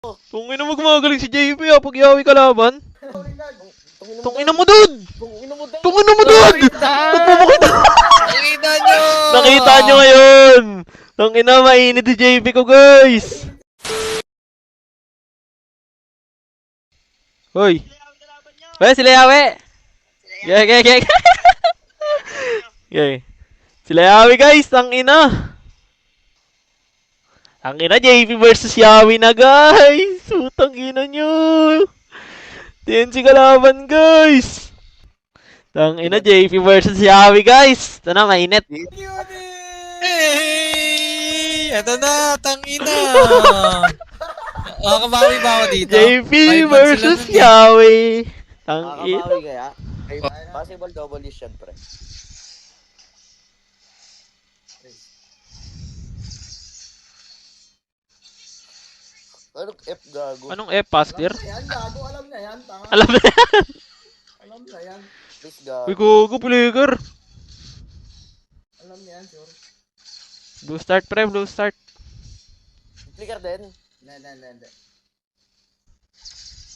Tungina mo gumagaling si JP ah, pag yawi kalaban. Tungina mo dun! Tungina mo dun! Nagpapakita! Nakita nyo! Nakita nyo ngayon! Tungina, mainit si JP ko guys! Hoy! Hoy, sila yawi! Gaya. Gaya. Sila yawi guys, tangina! Ang ina, JP versus Yawi na guys! Putang ina nyo! TNC kalaban guys! Tang ina, JP versus Yawi guys! Ito na, mainit! Hey! Eto na, tangina! Makakabawi ba ako dito? JP 5 months sila versus nun eh. Yawi! Tang ina! Makakabawi kaya? Possible double is yan, pre. Anong F gago? Anong F, pass clear? Yan, gago, alam na yan, tanga. Alam na yan! Alam na yan. Please gago. Uy, gogo, player! Alam na yan, sure. Blue start pre, blue start. Flicker din. Hindi.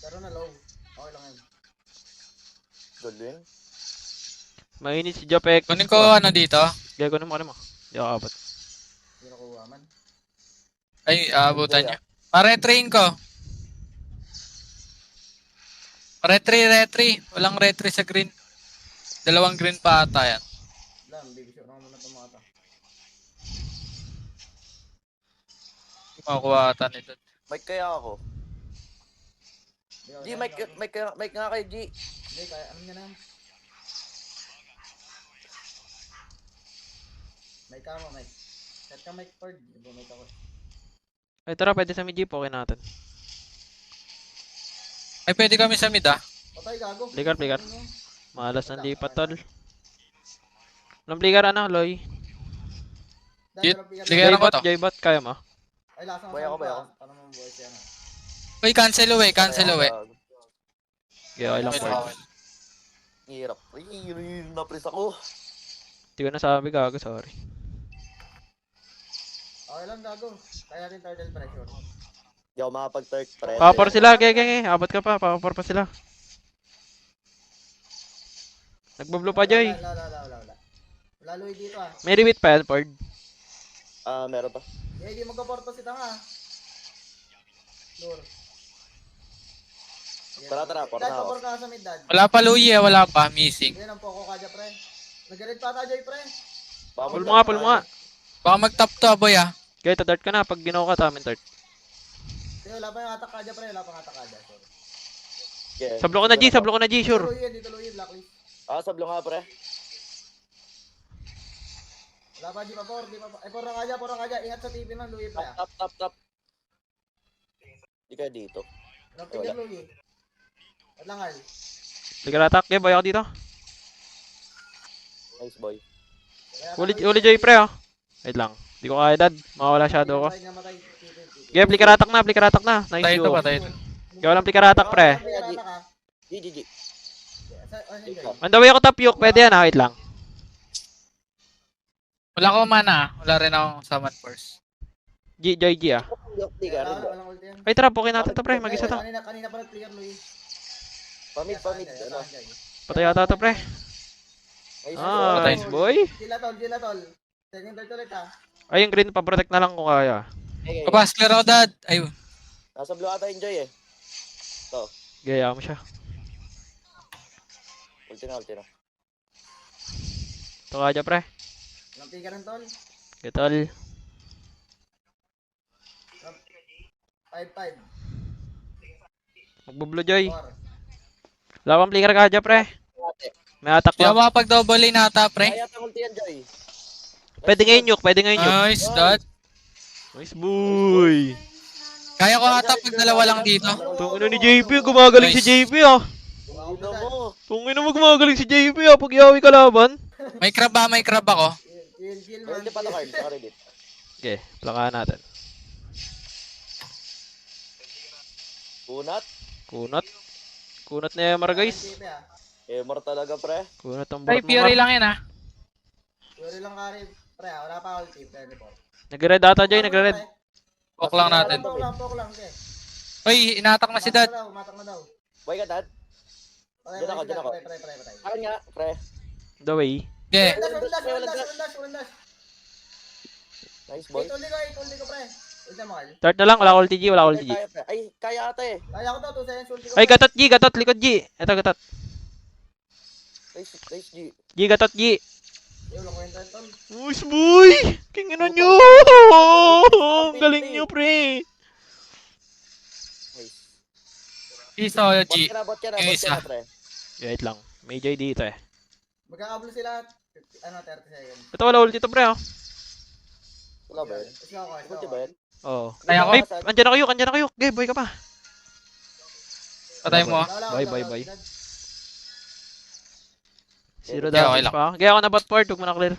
Pero na low. Okay lang yan. Galing. Mainit si Japek. Kunin ko ano dito? Gaya ko naman mo. Di ako kapat. Hindi nakuha man. Ay, aabutan niya. Pa-retrain ko. Retry. Walang retry sa green. 2 green pa ata yan. Alam, baby, sure na muna itong mga ta. Makuha ata nito. Mic kaya ako. G, mic nga kay G. Hindi, kaya, ano niya na yan? Mic ka mo, mic. Set ka mic Ford. Mic ako. Ay tara, pwede sa mid jeep, okay natin. Ay, pwede kami sa mid ah. Patay, gago. Flicker. Malas ng lipat tol. Walang flicker ano, Loy? Flicker ako to. J-bot, kaya mo? Ay, lasa Buhay ako. Para mo buhay siya na. Uy, cancel away. Okay, okay lang Okay, Ford. okay. Hirap. Ay, na-press ako. Hindi ko nasabi gago, sorry. Okay lang, gago. Kaya natin turtle pressure. Di ako makapag-turk, pre. Papapar sila, gaya. Abot ka pa, papapar pa sila. Nagbublo pa, Joy. Wala. Wala Louie dito ah. May rebit pa yan, Ford. Meron pa. Hindi magka-port pa si tanga. Lure. Tara, port na ako. Port ka sa mid, dad. Wala pa Louie wala pa. Missing. Yan ang poko ka dyan, pre. Nag-red pa tayo, Joy, pre. Pull mo nga. Baka mag-top to, boy ah. Gaya, dart ka na. Pag ginawa ka, tamin dart. Sige, wala pa yung attack ka dyan, pre. Wala pang attack ka dyan. Sorry. Yeah. Sablo ko na G, sure. Dito Louie, blacklist. Sablo nga, pre. Wala pa, di pa, por. Ay, por ka dyan. Ingat sa TV man, Louie, pre. Top. Di ka dito. Anong tingin, Louie? At lang, Al. Flicker attack, gaya, boy ako dito. Nice boy. Uli Joy, pre, oh. Wait lang. Di ko kaya, dad. Makawala shadow ko. Gaya, flicker attack na. Nice Patay ito, go. patay ito. Gaya, walang flicker attack, pre. GG. On the way ako top yuk, pwede yan, ha? Wait lang. Wala ko mana ah. Wala rin akong summon force. Joy G, ah. Di ka rin. Walang ulti yan. Ay, tara, pokin natin to, pre. Mag-isa to. Kanina pa nag-clear, Louie. Pamit. Ano? Patay ata to, pre. Nice Ah, Patay. nice boy. Gila tol. Second third ulit ah. Ay, yung green, pa-protect na lang kung kaya. Okay. Papas, clear ako dad. Ayun. Nasa blue ata enjoy eh. Gaya mo siya. Ulti na. Ito ka dyan, pre. Lampi ka rin tol. Getol. 5-5. Magbublo, Joy. 4. Wala pang flicker ka dyan, pre. May attack Di ako lang. makapag-double lane ata, pre. Kaya tang ulti yan, Joy. Pwede ngayon yuk. Nice, dad. Nice boy. Kaya ko ata pag dalawa lang dito. Tungin ni JP, gumagaling si Nice. JP, ah. Ino mo. Tungin mo gumagaling si JP, ah. Pag yawi kalaban. May crab ako. Kill man. Pwede pa na card. Sorry, dit. Okay, plakahan natin. Kunat. Kunat na Emar, guys. Emor talaga, pre. Kunat ang Ay, burat mo, Fury Mar. lang yan ah. Yuri lang kari. Pre, wala pa ulti. Pwede po. Nag-red ata, Joy. Nag-red. Walk lang natin. Pok lang. Okay. Uy, inatak na si Dad. Umatak na daw. Boy ka, Dad? Okay, Diyan ako, pre, diyan ako. pre. Akin nga, pre. The way. Okay. Ulandas. Nice, boy. Ulti ko, pre. Ulti mo, Carl. Start na lang, wala ulti G, wala ulti G. Kaya, pre. Ay, kaya ate. Kaya ko to, 2 seconds, ulti ko. Ay, pre. gatot G, gatot, likod G. Ito, gatot. Nice, G. G, gatot G. Yung lang kwenta ito. Uy, boy! Kinginan nyo! Ang galing nyo, pre. Nice. Isa, Bot G. ka na, bot ka na, Yung bot ka isa. na, pre. Wait lang. May Joy dito eh. Magkakablo sila. 30 seconds. Ito, wala ulti to, pre, oh. Wala ba yun? Isla ko, isla Ulti ko. ba yun? Oo. Patay ako. Ay, andyan na kayo. Okay, boy ka pa. Patay mo. Bye. Zero Okay, okay damage lang. pa. Kaya ako na bot port, huwag mo na clear.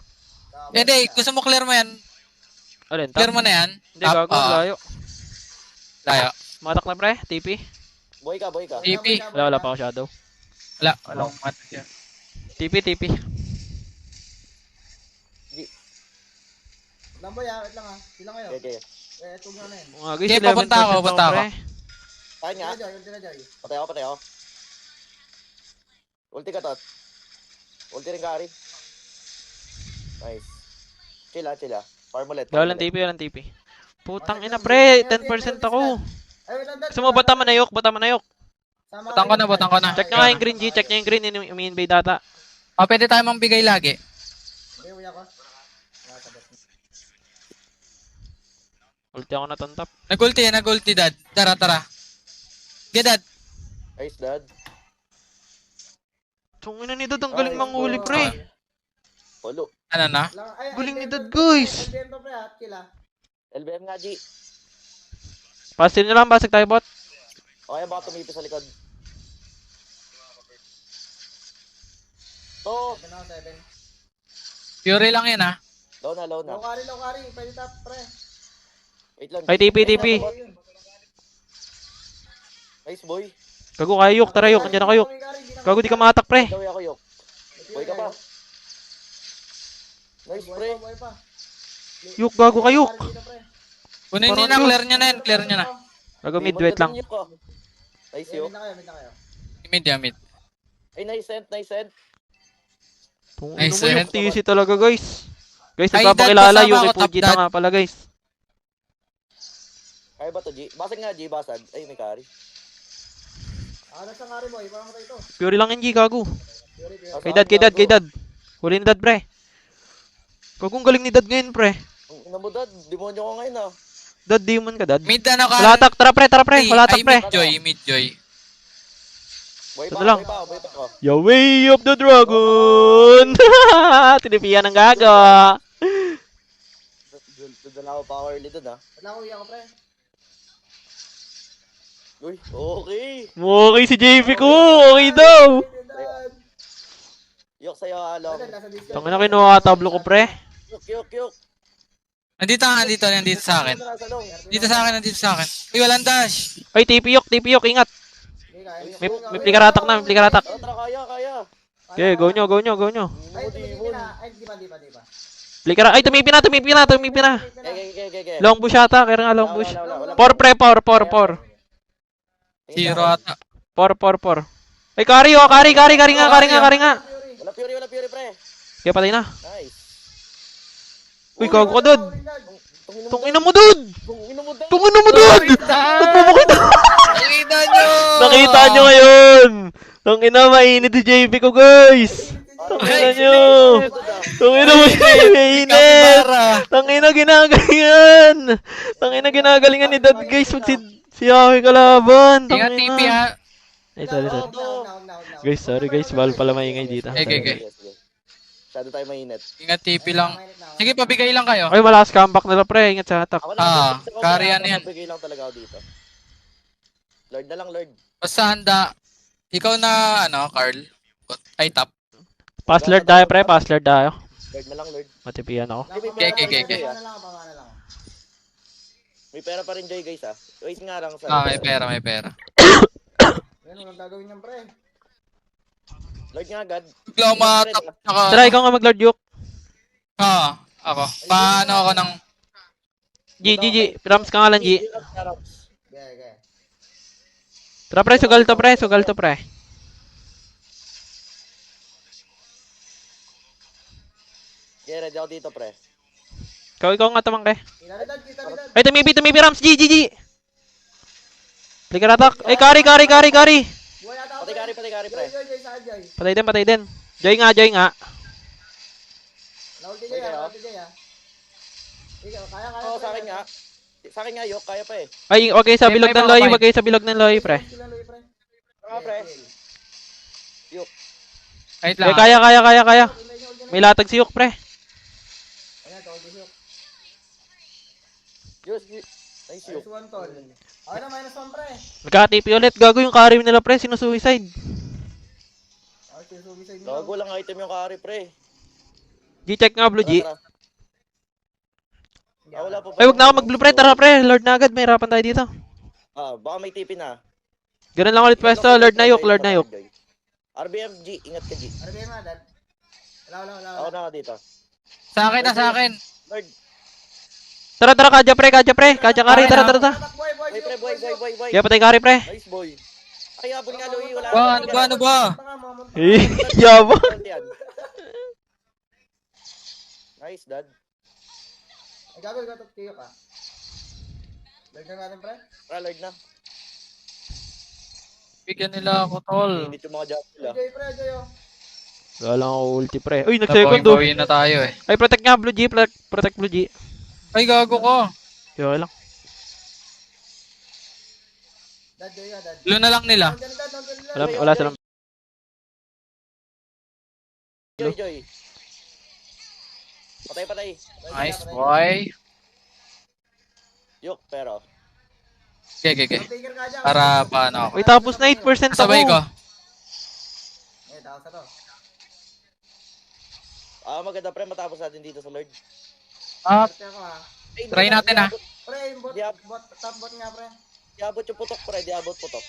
Hindi, gusto mo clear mo yan. Alin, Clear top? mo na yan. Hindi, gago, layo. Layo. Matak na, pre. TP. Boy ka. TP. Wala pa ako shadow. Wala. Walang mat yan. TP. Lamboy wait lang ah. Ilang kayo? Okay. Tug na yun. Mga guys, Okay, 11% papunta ako, papunta ako. pre. Akin nga. Ulti na Joy. Patay ako. Ulti ka, Tot. Ulti rin, Kari. Nice. Chill ah. Farm ulit. Walang TP. Putang ina, pre. 10% ako. Ay, wait lang, Dad. Gusto mo bata manayok? Sama Butang ko na, butang ko na. Check nyo nga yung green G, check nyo yung green, umi-invade data. Pwede tayo mang bigay lagi. Okay, uya ko. Wala sa bot. Ulti ako na tontap. Nag-ulti, Dad. Tara. Get, Dad. Nice, Dad. Tungin na ni Dad, ang galing manghuli, pre. Polo. Ano na? Galing ni Dad, guys. LBM to, pre, ha? Kill, ha? LBM nga, G. Pastil nyo lang, basag tayo bot. Okay, baka tumipis sa likod. To. 7 ako, 7. Fury lang yan, ha? Low na. Low carry. Pwede tap, pre. Wait lang. Ay, TP. Nice, boy. Gago kayo, yuk, tara yuk, andyan na kayo. Gago, di ka matak, pre. Gawin ako, Yok. Boy ka pa. Nice, pre. Yuk, gago kayo. Kunin nyo na, clear nyo na. Gago, mid, wait lang. Nice, Mid Yok. na kayo. Mid. Ay, nice end. Tungin Nice, mo eh. yung TC talaga, guys. Guys, Ay, nagpapakilala Dad, yung kasama ko, Fuji top na dad. nga pala, guys. Kaya ba to, G? Basag nga, G. Basag. Ay, may Kari. Nasa ngari, boy. Parang tayo ito. Fury lang yung G, gago. Fury. Kay dad. Huli ni dad, pre. Gago, ang galing ni dad ngayon, pre. Ina mo, Dad. Demonyo ko ngayon, ah. Dad, demon ka, dad. Mid ano ka? Wala atak, tara, pre. Wala atak, pre. Mid joy. Boy Ito pa lang. ko. Yo, way of the dragon! Tinipian ng gago. Dala ko power lead dun, ah. Wala ko, uya ko, pre. Uy, okay. Okay si JP ko. Okay daw. Yok sa'yo, Along. Tangin na kinuha tablo ko, pre. Yok. Nandito sa akin. Nandito sa akin. Uy, walang dash. Ay, TP yok, ingat. May plikaratak na, Oh, tara, kaya. Okay, go nyo. Ay, tumipin na. Ay, di pa. Ay, tumipi na. Okay. Long bush ata, kaya nga long bush. Wala. Por. Zero ata. Por. Ay, kari nga. Wala Fury, pre. Kaya patay na. Nice. Uy, gago ka, dad. Tungina mo, dad. Dad. Nagpupukit. Nakita nyo ngayon. Tungina, mainit si JP ko, guys. Tungina nyo. Tungina mo siya, mainit. Tangina, ginagalingan ni dad, guys. Pag si Yahweh kalaban. Ingat TP, ha? Ay, sorry. Guys, sorry guys. Bawal pala maingay dito. Okay. Masyado tayo mainit. Ingat TP lang. Sige, pabigay lang kayo. Ay, malakas comeback nila, pre. Ingat sa attack. Ako carry yan. Bigay lang talaga ako dito. Lord na lang, Lord. Basta handa. Ikaw na, Carl. Ay, top. Pass lord tayo, pre. Lord na lang, Lord. Matipian ako. Okay. Pamana lang. May pera pa rin, Joy, guys, ah. Wait nga lang sa... May pera. Ano ang gagawin niyan, pre? Lord nga, God. Bigla umatap. Tara, ikaw nga mag-lord Duke. Ako. Paano ako ng... G. Rams ka nga lang, G. Okay. Tara pre, sugal to pre, sugal to pre. Yeah, ready ako dito, pre. Ikaw nga tamang pre. Kita. Ay, tumipi Rams, G. Flicker attack. Ay, kari. Buhay ata ako. Pati kari, pre. Joy, saan Joy? Patay din. Joy nga. Naulti Joy ah. Ikaw, kaya. Oo, sa akin nga. Sa akin nga, yok, kaya pa eh. Ay, wag kayo sa bilog ng loy, pre. Sila Louie, pre. Tama, pre. Yok. Wait Ay, lang. kaya. May latag si Yuk, pre. Ayan, tawag ko siya. Nice yok. Nice one, tol. Ako na, -1, pre. Nagka-TP ulit. Gago yung carry nila, pre. Sinusuicide. Ako, sumisay mo. Gago lang item yung kari, pre. G-check nga, Blue G. Tara. Wala pa. Ay, wag na ako mag-blue, pre. Tara, pre. Lord na agad. May hirapan tayo dito. Baka may TP na. Ganun lang ulit pwesto. Lord na Yuk. RBMG, ingat ka, G. Ano ba yung mga dad? Wala. Ako na dito. Sa akin. Lord. Tara, Kaja, pre. Kaja, kari. Tara. Boy. Kaya patay kari, pre. Nice, boy. Ay, habol nga, Louie. Wala. Ano ba? Eh, yabo. Nice, dad. Ay, gagawin ka tiyo ka. Lagyan natin, pre. Lord na. Bigyan nila ako, tol. Hindi yung mga job nila. Joy, pre, Joy, oh. Wala ako ulti, pre. Uy, nag-second to. Nabawi na tayo eh. Ay, protect nga, Blue G. Protect Blue G. Ay, gago ko. Okay lang. Dad, Joy, dad. Blue na lang nila. Wala silang. Joy. Patay. Nice, boy. Yok, pero. Okay. Tigger ka dyan. Para paano ako. Uy, tapos na 8% ako. Sabay ko. Eh, tapos na to. Maganda, pre. Matapos natin dito sa Lord. Parte ako, ha. Ay, Try natin, ah. Pre, yung top bot nga, pre. Diabot yung putok, pre. Diabot putok.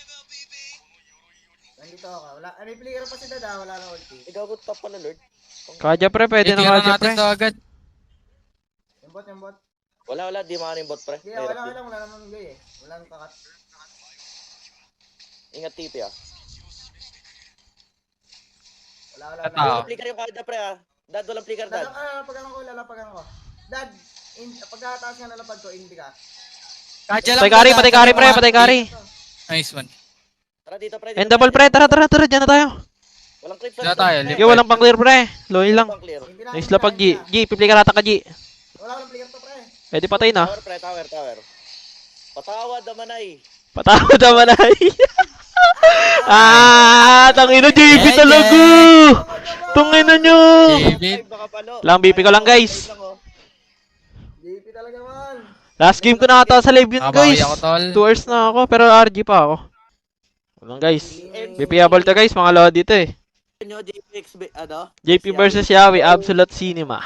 Nandito ako. Wala. May player pa si Dada, wala na ulti. Ikaw, good top pala, Lord. Kaja, pre. Pwede na Titira Kaja, pre. natin to agad. Yung bot. Wala. Di maano yung bot, pre. Hindi, Mahirap din. wala namang gay eh. Walang kakat. Ingat TP, ah. Wala. Ito. Walang flicker yung kada, pre, ah. Dad, walang flicker, dad. Lalapagan ko. Dad, pagkataas nga nalapag ko, hindi ka. Kadya lang. Patay kari, pre. Patay kari. Nice one. Tara dito, pre. And double, pre. Tara. Diyan na tayo. Walang clips. Diyan tayo, pre. Yo, walang pang clear, pre. Loy lang. Walang clear. Nice lapag, G. Pipli ka rata ka, G. Wala player to, pre. Eh, di patay na. Tower, pre. Tower. Patawad naman ay. Patawad naman ay. Tangina, JB talaga. Tangina nyo. David. Baka palo. Lang, BP ko lang, guys. Wait lang, oh. JP talaga man. Last game ko na ata sa live yun, Mabawi guys. ako, tol. 2 hours na ako, pero RG pa ako. Walang, guys. BPable to, guys. Mga load dito eh. Nyo, JPX, ano? JP versus Yawi, Absolute Cinema.